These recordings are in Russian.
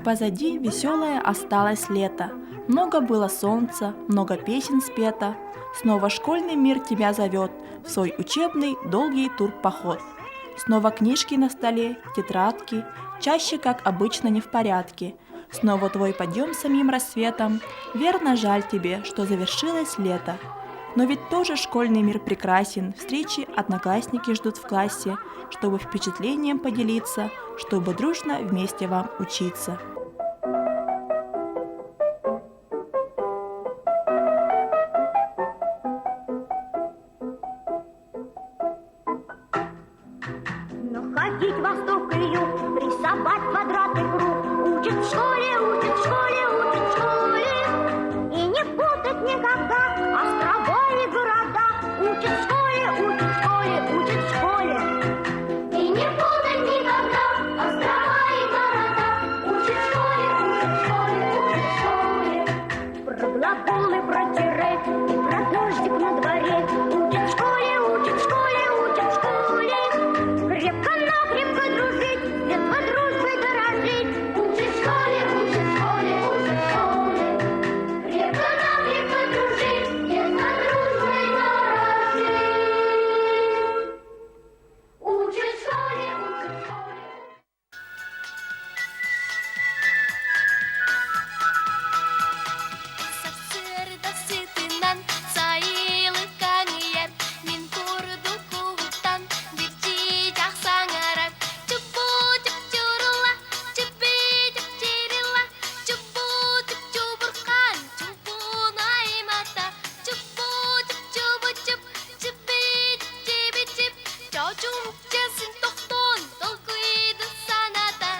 позади веселое осталось лето. Много было солнца, много песен спето. Снова школьный мир тебя зовет в свой учебный долгий турпоход. Снова книжки на столе, тетрадки, чаще, как обычно, не в порядке. Снова твой подъем самим рассветом. Верно, жаль тебе, что завершилось лето. Но ведь тоже школьный мир прекрасен. Встречи одноклассники ждут в классе, чтобы впечатлением поделиться, чтобы дружно вместе вам учиться. Но ходить восток и юг, рисовать квадрат и круг учат в школе, учат в школе, учат в школе. И не путать никогда острова и города учат в школе, учат в школе, учат в школе. И не путать никогда острова и города учат в школе, учат в школе, учат в школе. Про глаголы, про тире и про дождик на дворе учат в школе, учат в школе, учат в школе. Крепко-накрепко дружить, с детства дружбой дорожить. Учат в школе, учат в школе, учат в школе. Крепко-накрепко дружить, с детства дружбой дорожить. Учат в школе, учат в школе. Сырда сытынан, сайылы каңияр, мен көрді куғыттан, бирчи жақсаңарар. Чупу чуп чурыла, чупи чуп чирыла, чупу чуп чубырқан, чупу наймата, чупу чуп чубы чуп, чупи чуп чиби чип, чочум чесін тоқтон, толкуйды саната.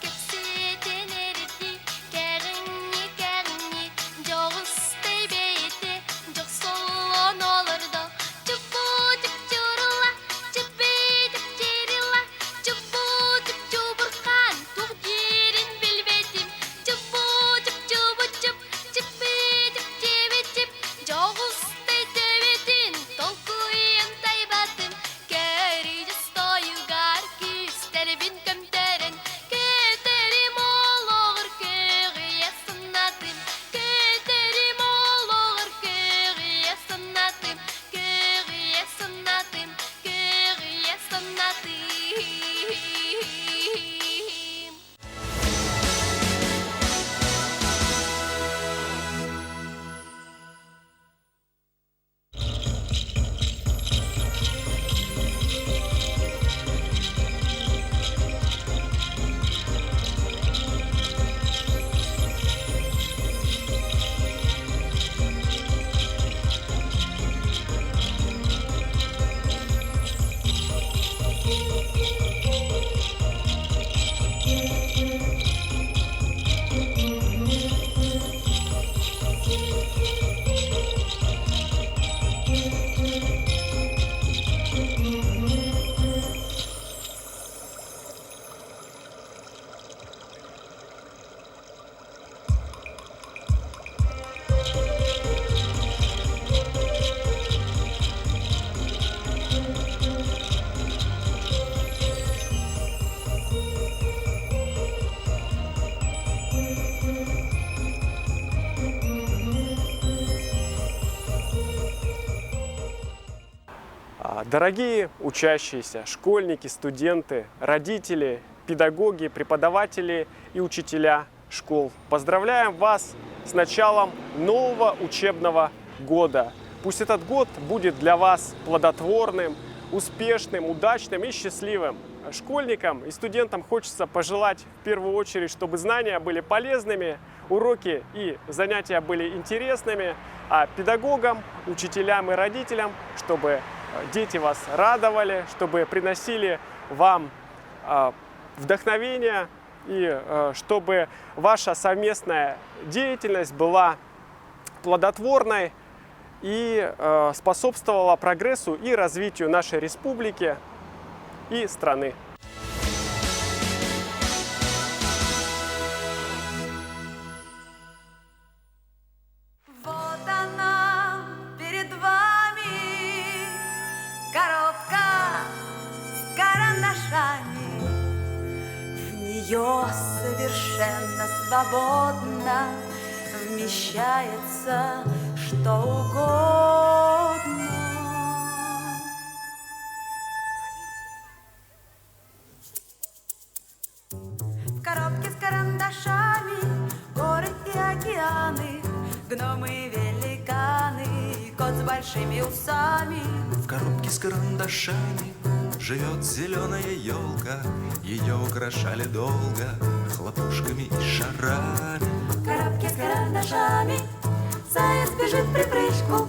Кепсетен ерді, кәріңе кәріңе, жоғыстай бейті, жоқ солон олырды. Чупу чуп чурыла, чупи чуп чирыла, чупу чуп чубырқан, туқ дерін білбетім. Чупу чуп чубы чуп, чупи чуп чебі чіп, жоғыстай төбетін, толкуйын тайбатын. Кәрі жастойы ғар күстербін көмтерін, кетерім олығыр көғие сынатым. Кетерім олығыр көғие сынатым, көғие сынатым, көғие сынатым. Дорогие учащиеся, школьники, студенты, родители, педагоги, преподаватели и учителя школ, поздравляем вас с началом нового учебного года. Пусть этот год будет для вас плодотворным, успешным, удачным и счастливым. Школьникам и студентам хочется пожелать в первую очередь, чтобы знания были полезными, уроки и занятия были интересными, а педагогам, учителям и родителям, чтобы дети вас радовали, чтобы приносили вам вдохновение и чтобы ваша совместная деятельность была плодотворной и способствовала прогрессу и развитию нашей республики и страны. нее совершенно свободно вмещается что угодно. В коробке с карандашами горы и океаны, гномы и великаны, и кот с большими усами. В коробке с карандашами живет зеленая елка, ее украшали долго хлопушками и шарами. В коробке с карандашами заяц бежит в припрыжку,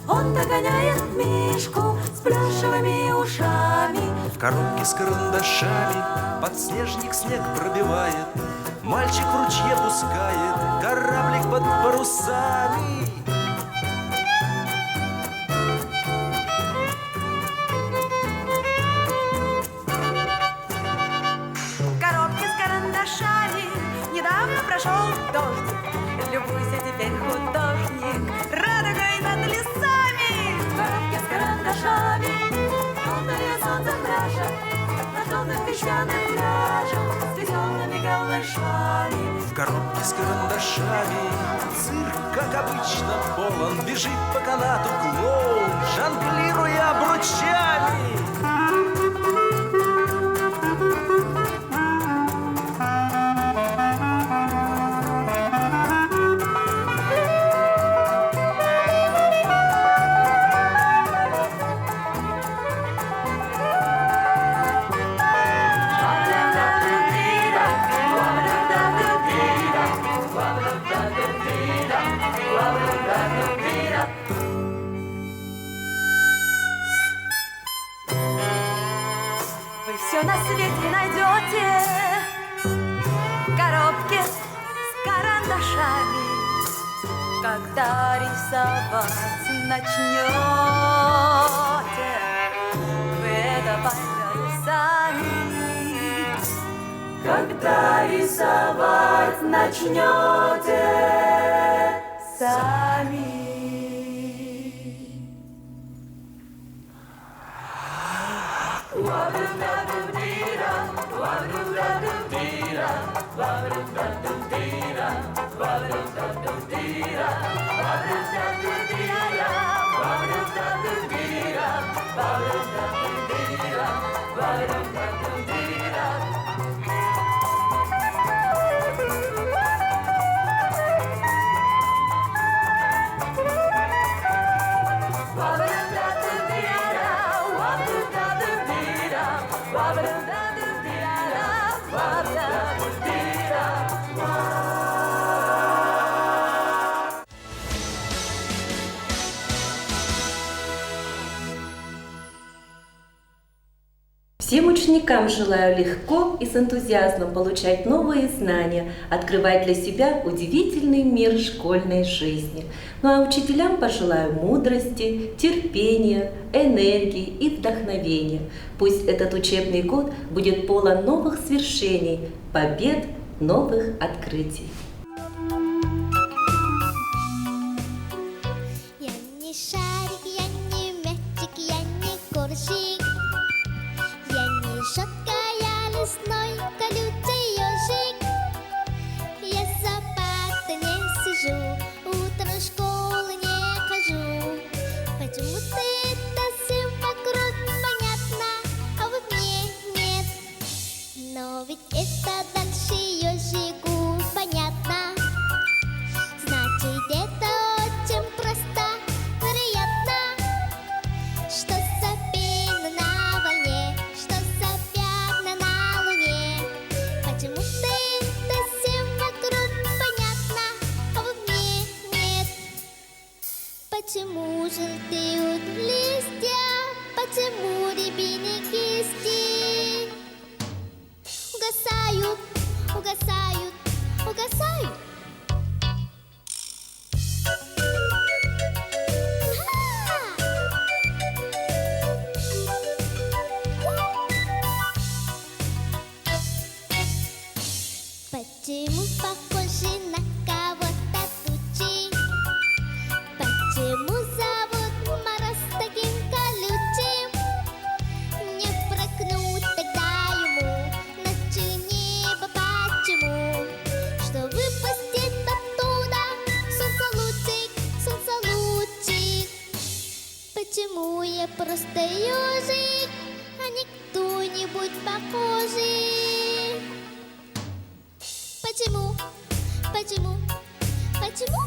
он догоняет мишку с плюшевыми ушами. В коробке с карандашами подснежник снег пробивает, мальчик в ручье пускает кораблик под парусами. В коробке с карандашами недавно прошел дождик, любуйся теперь, художник, радугой над лесами. В коробке с карандашами желтое солнце краше на желтых песчаных пляжах с веселыми голышами. В коробке с карандашами цирк, как обычно, полон. Бежит по канату клоун, жонглируя обручами. Все на свете найдете в коробке с карандашами, когда рисовать начнете. Вы это поймете сами, когда рисовать начнете сами. Всем ученикам желаю легко и с энтузиазмом получать новые знания, открывать для себя удивительный мир школьной жизни. Ну а учителям пожелаю мудрости, терпения, энергии и вдохновения. Пусть этот учебный год будет полон новых свершений, побед, новых открытий. Я не шарик, я не мячик, я не коржик. Я не шутка, я лесной колючий ежик. Я за партой не сижу, утром в школу не хожу. Почему-то это всем вокруг понятно, а вот мне нет. Но ведь это дальше ежику понятно. Значит, это очень просто, вероятно, что за пена на волне, что за пятна на луне. Почему-то это всем вокруг понятно, а вот мне нет. Почему желтеют листья, почему рябины кисти угасают, угасают, угасают? Почему похожи на кого-то тучи? Почему зовут мороз таким колючим? Не впрокнуть тогда ему ночью небо я просто ежик, а не кто-нибудь похожий. Почему? Почему? Почему?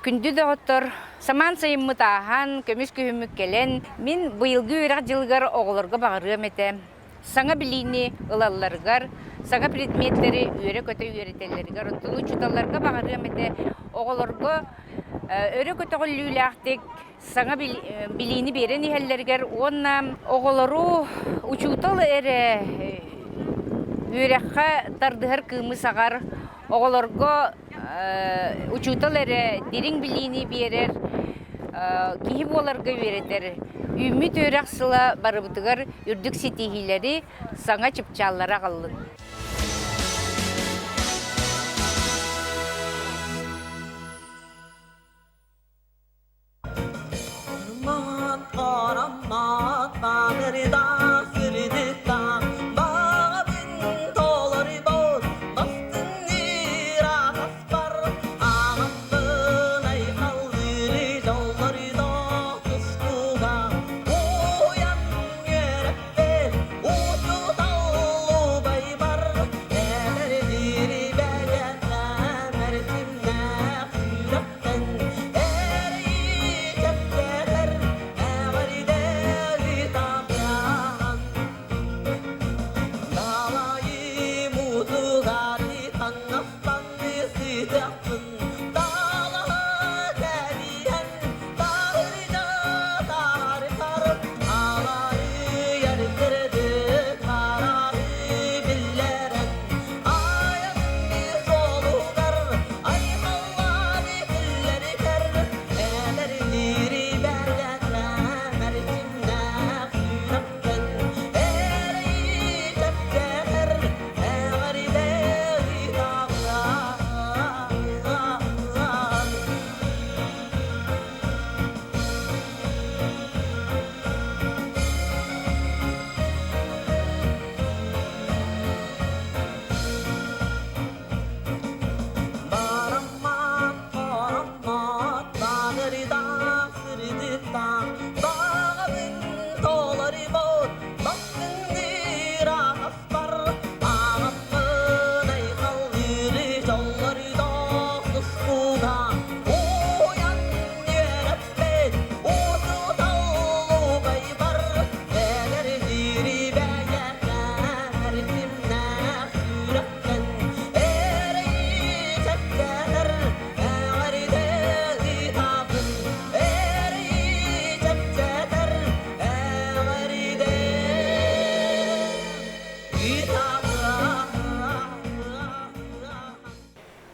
Күнді доғыттыр, саман сайыммы таахан, көміс күйімі келен, мен бұйылғы үйрақ жылғар оғылырға бағырғым етем. Саңа білейні ылаларғар, саңа предметтері үйре көті үйретелерғар, ұттылы чуталарға бағырғым ете, оғылырға үйре көті ғыллүйлі ақтек, саңа білейні берен ихеллергер, онна оғылыру учуталы әрі үйреққа тардығыр кымы сағар, оғылырға учуталары дерин билини берер, кихи боларга веретер. Үміт өрақсыла барыбытыгар үрдік сетихилери саңа чыпчаллара қалын.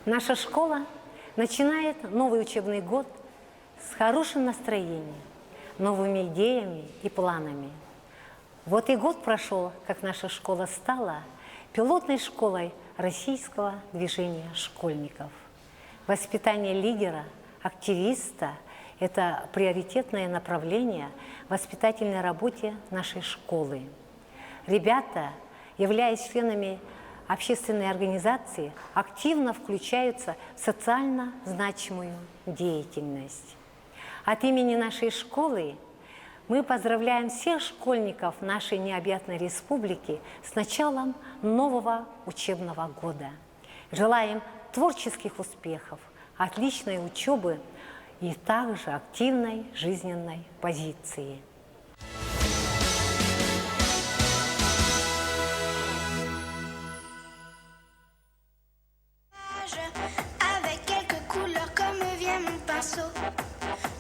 Наша школа начинает новый учебный год с хорошим настроением, новыми идеями и планами. Вот и год прошел, как наша школа стала пилотной школой российского движения школьников. Воспитание лидера, активиста – это приоритетное направление в воспитательной работе нашей школы. Ребята, являясь членами общественные организации, активно включаются в социально значимую деятельность. От имени нашей школы мы поздравляем всех школьников нашей необъятной республики с началом нового учебного года. Желаем творческих успехов, отличной учебы и также активной жизненной позиции. Avec quelques couleurs comme vient mon pinceau.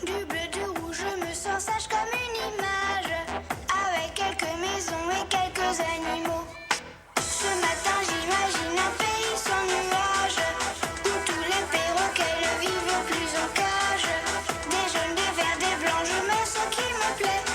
Du bleu, du rouge, je me sens sage comme une image. Avec quelques maisons et quelques animaux. Ce matin j'imagine un pays sans nuages, où tous les perroquets ne vivent plus en cage. Des jaunes, des verts, des blancs, je me sens qui me plaît.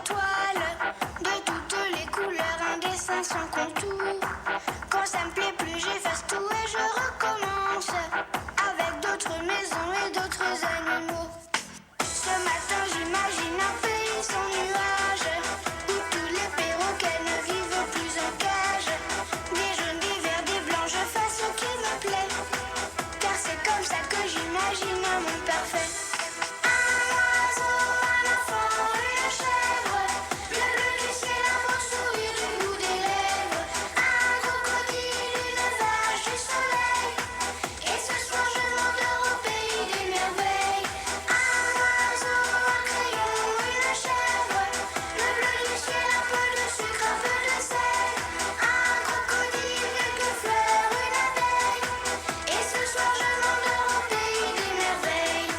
toile, de toutes les couleurs, un dessin sans contour. Quand ça me plaît plus, j'efface tout et je recommence avec d'autres maisons et d'autres animaux. Ce matin, j'imagine un pays sans nuages, où tous les perroquets ne vivent plus en cage. Des jaunes, des verts, des blancs, je fais ce qui me plaît, car c'est comme ça que j'imagine un monde parfait. Un oiseau, un enfant, une chèvre, le bleu du ciel, un beau sourire du bout des lèvres, un crocodile, une vache, du soleil, et ce soir je m'endors au pays des merveilles. Un oiseau, un crayon, une chèvre, le bleu du ciel, un peu de sucre, un peu de sel, un crocodile, quelques fleurs, une abeille, et ce soir je m'endors au pays des merveilles.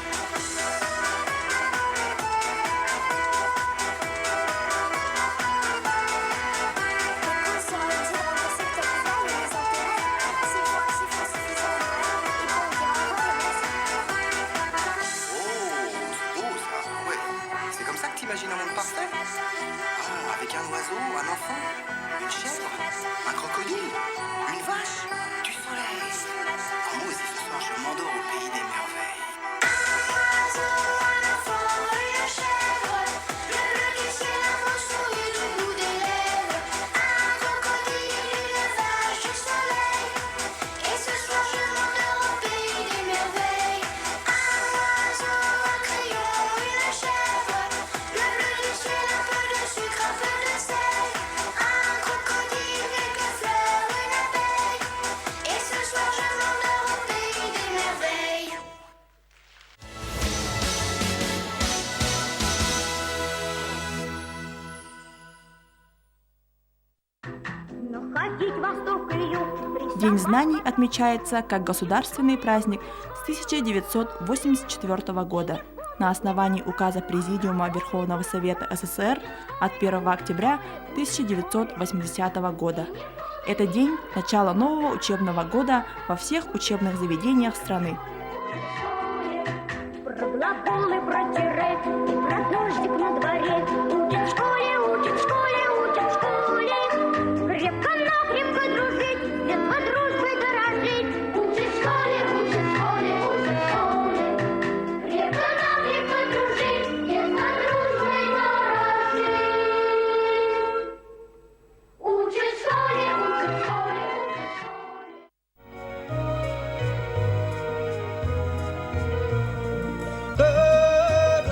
Oh, beau ça, ouais. C'est comme ça que t'imagines un monde parfait? Ah, avec un oiseau, un enfant, une chèvre, un crocodile, une vache, du soleil. Ah, moi aussi ce soir je m'endors au pays des merveilles. Un oiseau, un enfant, une chèvre, le bleu du ciel, un beau sourire du bout des lèvres, un crocodile, une vache, du soleil, et ce soir je m'endors au pays des merveilles. Un oiseau, un crayon, une chèvre, le bleu du ciel, un peu de sucre, un peu de sel, un crocodile, quelques fleurs, une abeille, et ce soir je m'endors au pays des merveilles. Но ходить восток и юг. День знаний отмечается как государственный праздник с 1984 года на основании указа Президиума Верховного Совета СССР от 1 октября 1980 года. Это день начала нового учебного года во всех учебных заведениях страны. Про глаголы, про тире и про дождик на дворе. Учат в школе, учат в школе, учат в школе. Крепко-накрепко дружить, с детства дружбой дорожить. Учат в школе, учат в школе, учат в школе. Крепко-накрепко дружить, с детства дружбой дорожить. Учат в школе, учат в школе, учат в школе. Dönüdür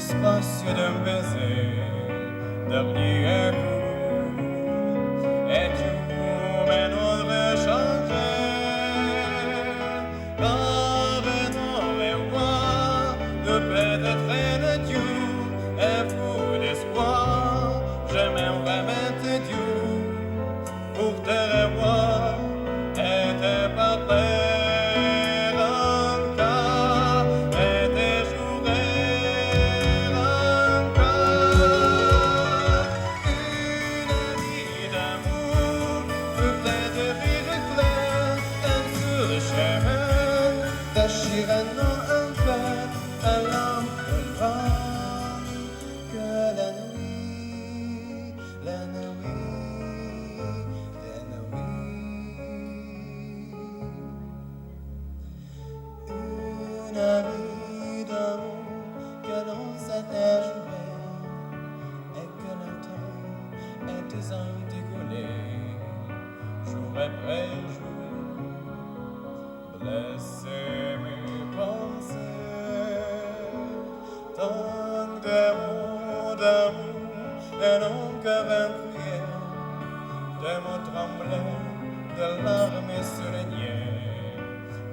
l'espace d'un baiser, dernier coup, et tout maintenant changé. Arrêtons les voix de peut-être le Dieu, et pour l'espoir, je m'aimerais mettre Dieu pour te revoir et te parler.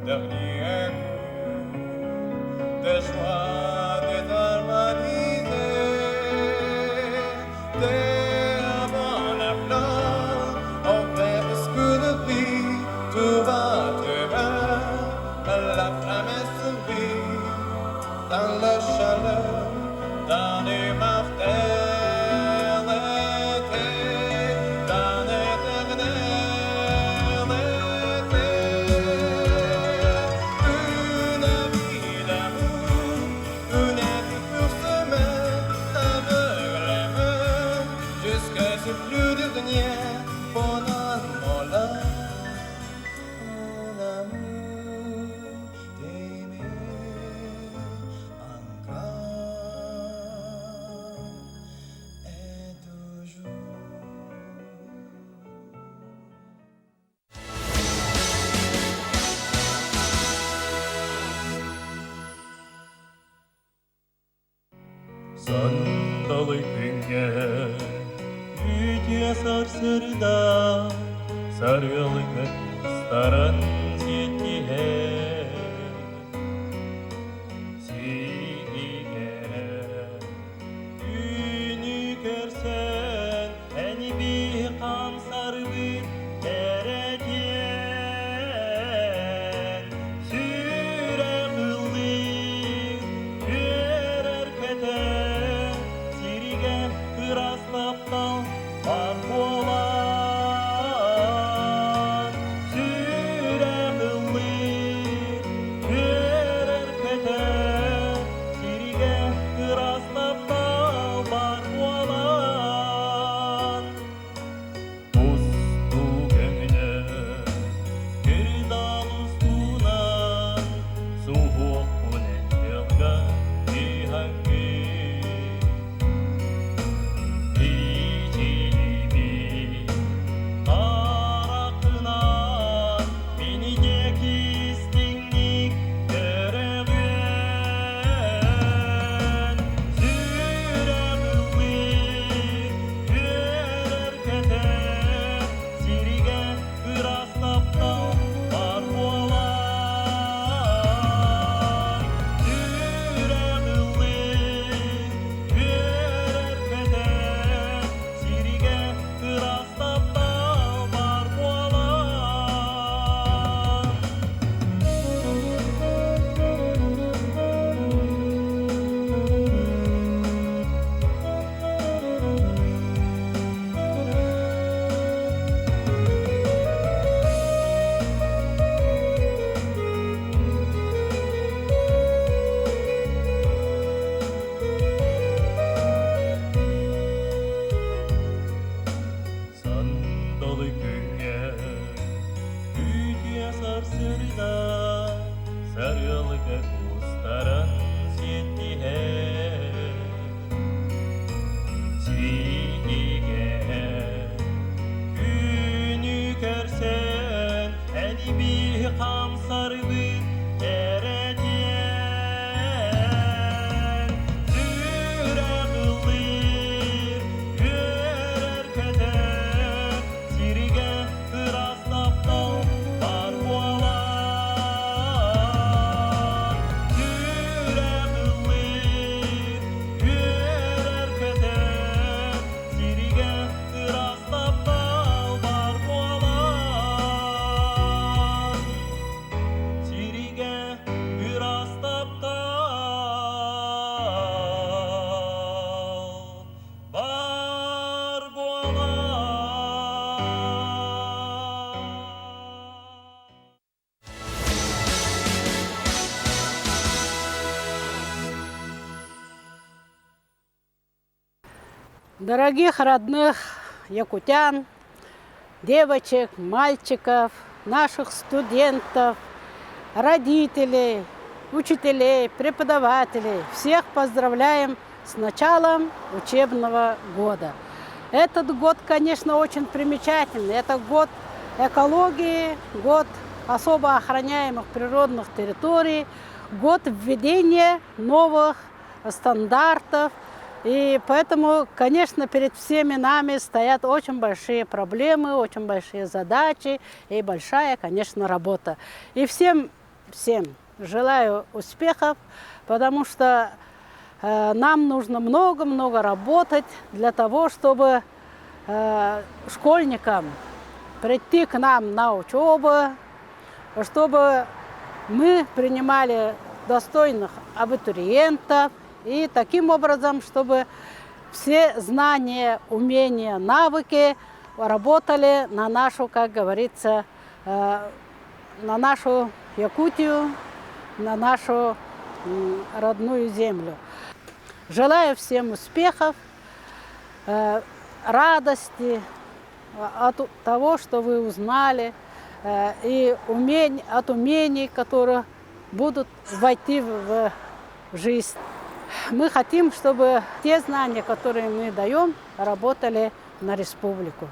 Dernier coup de joie désorganisé, dès avant la flamme, on fait presque de prix, tout va très bien, la flamme est survie, dans la chaleur, dans les martels. Sandalı günge Ütye sarsırda Sarılı kıstaran Siyetihe Sigigere Günü görsen Eni bir kamsar bir Derediyen Süre kıldık Görer kete Sirige kıraslaptan Var bolan Süre kıldık Görer kete Sirige kıraslaptan Var bolan Ustu gönlü Bir dal ustunan Soğuk bunen yılga Bir hangi İçimi Karakınan Beni dek istinlik Göreven Süre kıldık Görer kete Sirige kıraslapta Var bolan Süre kıldık Görer kete Sirige kıraslapta Var bolan Sandalı günge Ütye sarsırda Sarılı kustaran Siyetihe Sigigere Günü görsen Eni bir kamsar bir Derediyen Süre Дорогих родных якутян, девочек, мальчиков, наших студентов, родителей, учителей, преподавателей. Всех поздравляем с началом учебного года. Этот год, конечно, очень примечательный. Это год экологии, год особо охраняемых природных территорий, год введения новых стандартов. И поэтому, конечно, перед всеми нами стоят очень большие проблемы, очень большие задачи и большая, конечно, работа. И всем желаю успехов, потому что нам нужно много-много работать для того, чтобы школьникам прийти к нам на учебу, чтобы мы принимали достойных абитуриентов, и таким образом, чтобы все знания, умения, навыки работали на нашу, как говорится, на нашу Якутию, на нашу родную землю. Желаю всем успехов, радости от того, что вы узнали, и от умений, которые будут войти в жизнь. Мы хотим, чтобы те знания, которые мы даем, работали на республику.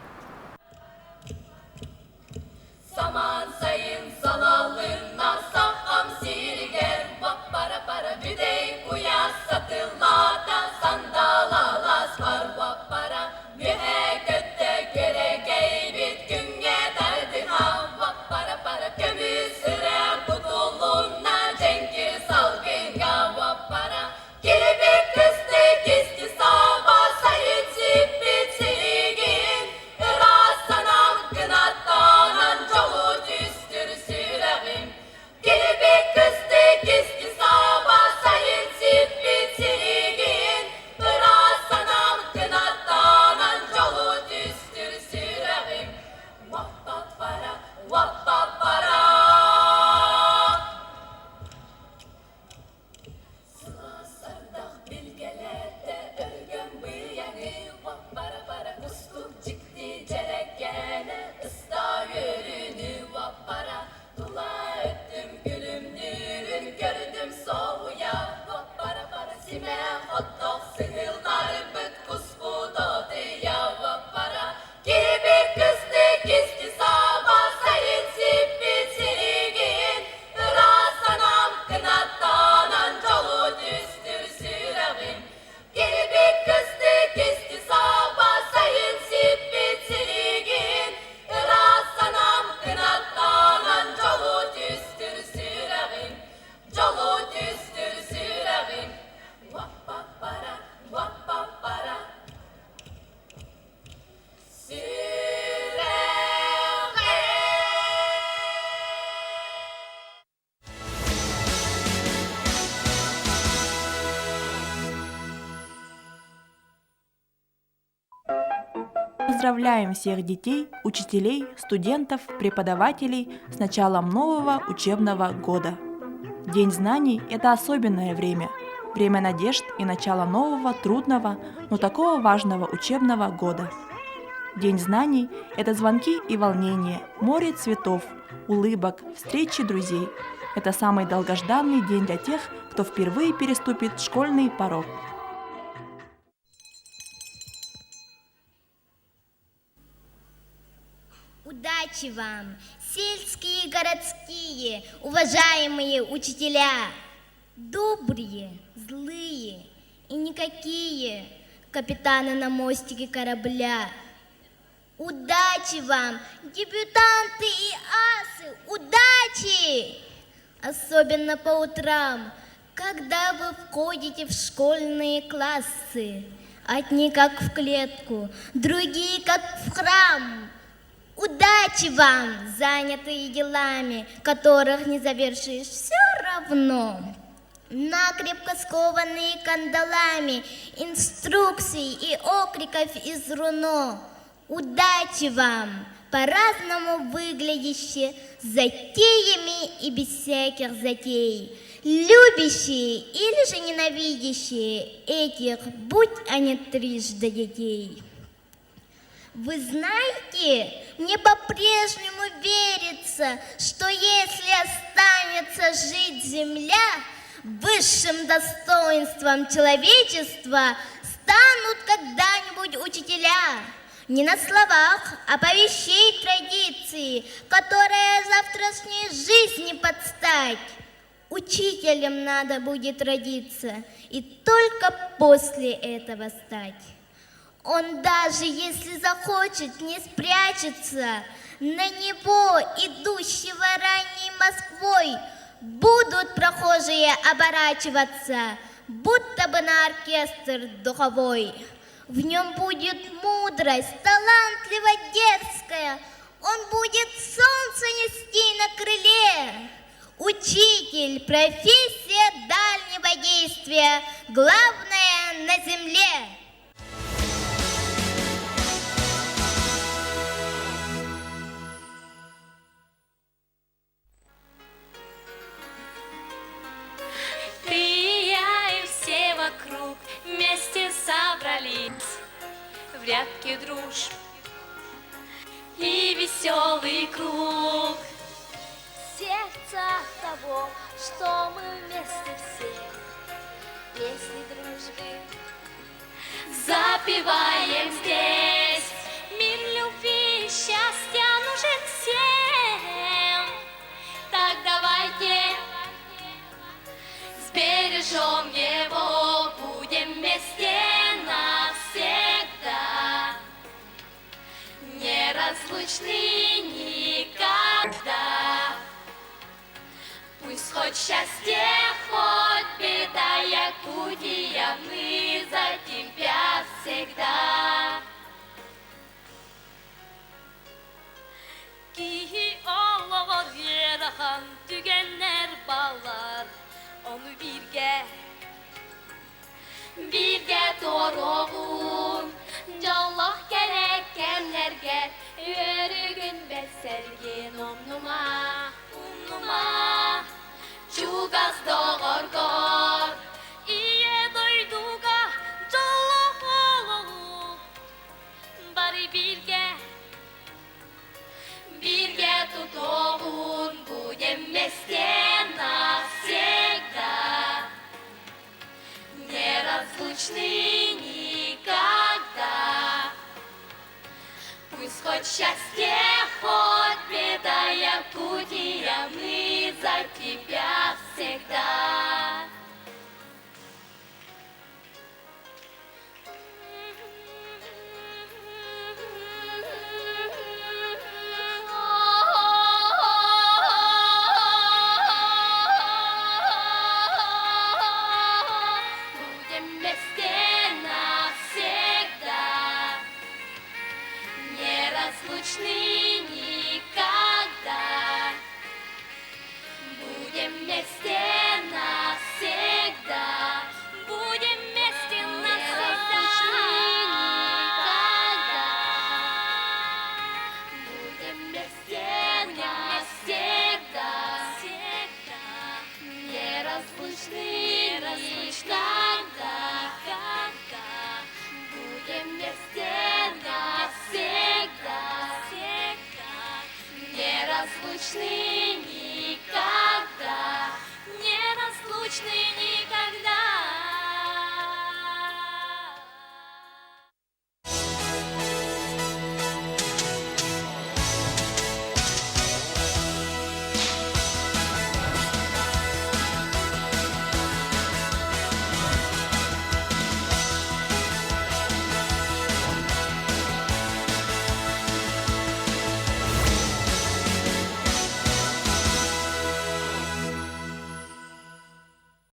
Поздравляем всех детей, учителей, студентов, преподавателей с началом нового учебного года. День знаний – это особенное время. Время надежд и начала нового, трудного, но такого важного учебного года. День знаний – это звонки и волнения, море цветов, улыбок, встречи друзей. Это самый долгожданный день для тех, кто впервые переступит школьный порог. Удачи вам, сельские и городские, уважаемые учителя! Добрые, злые и никакие капитаны на мостике корабля. Удачи вам, дебютанты и асы! Удачи! Особенно по утрам, когда вы входите в школьные классы. Одни как в клетку, другие как в храм. Удачи вам, занятые делами, которых не завершишь все равно. Накрепко скованные кандалами инструкций и окриков из руно. Удачи вам, по-разному выглядящие, с затеями и без всяких затей. Любящие или же ненавидящие этих, будь они трижды детей. Вы знаете, мне по-прежнему верится, что если останется жить земля, высшим достоинством человечества станут когда-нибудь учителя. Не на словах, а по вещей традиции, которая завтрашней жизни подстать. Учителем надо будет родиться и только после этого стать. Он даже если захочет, не спрячется. На него, идущего ранней Москвой, будут прохожие оборачиваться, будто бы на оркестр духовой. В нем будет мудрость, талантливо дерзкая, он будет солнце нести на крыле. Учитель, профессия дальнего действия, главное на земле. Ты и я и все вокруг вместе собрались в рядке дружб и веселый круг. Сердце того, что мы вместе все песни дружбы запеваем здесь. Мир любви и счастья нужен всем. Так давайте сбережем его, будем вместе навсегда, неразлучны никогда. Пусть хоть счастье, хоть беда, Якутия, мы за тебя всегда. Ки олор ерахан түгеннер балар, onu birge torogum, jallah gerekkenlerge, yörügün besergin omnuma, çugaz doğurgor, iye doyduga, jallah ologum, bari birge tutoğun, будем вместе навсегда, неразлучны никогда. Пусть хоть счастье, хоть беда, Якутия, мы за тебя всегда. Неразлучны никогда, будем вместе навсегда, будем вместе навсегда, будем вместе навсегда, неразлучны никогда, будем вместе навсегда, неразлучны никогда.